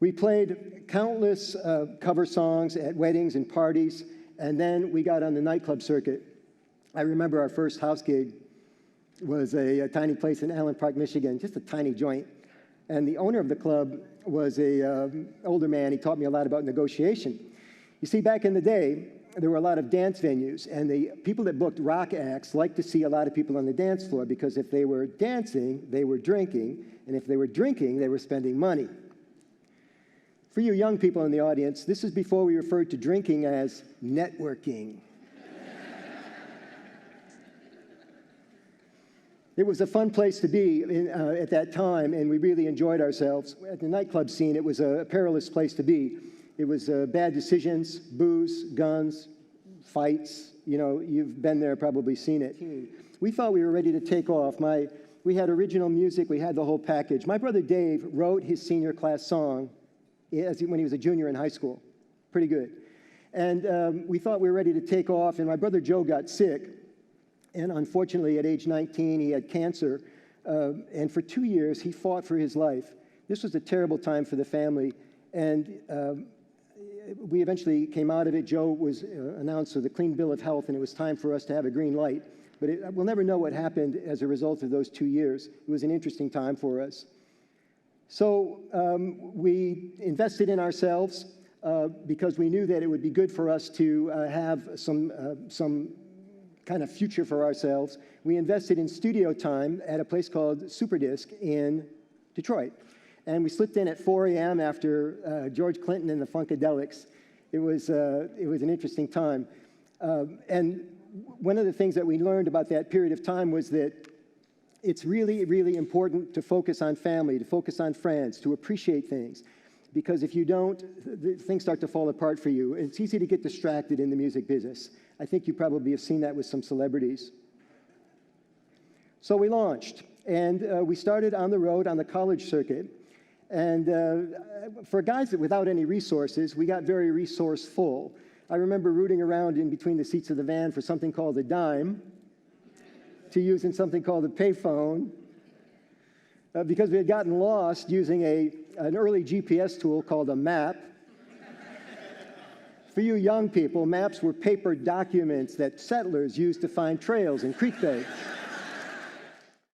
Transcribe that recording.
We played countless cover songs at weddings and parties, and then we got on the nightclub circuit. I remember our first house gig was a tiny place in Allen Park, Michigan, just a tiny joint. And the owner of the club was an older man. He taught me a lot about negotiation. You see, back in the day, there were a lot of dance venues, and the people that booked rock acts liked to see a lot of people on the dance floor, because if they were dancing, they were drinking, and if they were drinking, they were spending money. For you young people in the audience, this is before we referred to drinking as networking. It was a fun place to be at that time, and we really enjoyed ourselves. At the nightclub scene, it was a perilous place to be. It was bad decisions, booze, guns, fights. You know, you've been there, probably seen it. We thought we were ready to take off. We had original music. We had the whole package. My brother Dave wrote his senior class song when he was a junior in high school. Pretty good. And we thought we were ready to take off, and my brother Joe got sick. And unfortunately, at age 19, he had cancer. And for 2 years, he fought for his life. This was a terrible time for the family. And we eventually came out of it. Joe was announced with a clean bill of health, and it was time for us to have a green light. But we'll never know what happened as a result of those 2 years. It was an interesting time for us. So we invested in ourselves because we knew that it would be good for us to have some kind of future for ourselves. We invested in studio time at a place called Superdisc in Detroit. And we slipped in at 4 a.m. after George Clinton and the Funkadelics. It was an interesting time. And one of the things that we learned about that period of time was that it's really, really important to focus on family, to focus on friends, to appreciate things. Because if you don't, things start to fall apart for you. It's easy to get distracted in the music business. I think you probably have seen that with some celebrities. So we launched, and we started on the road on the college circuit. And for guys without any resources, we got very resourceful. I remember rooting around in between the seats of the van for something called a dime, to using something called a payphone, because we had gotten lost using an early GPS tool called a map. For you young people, maps were paper documents that settlers used to find trails and creek beds.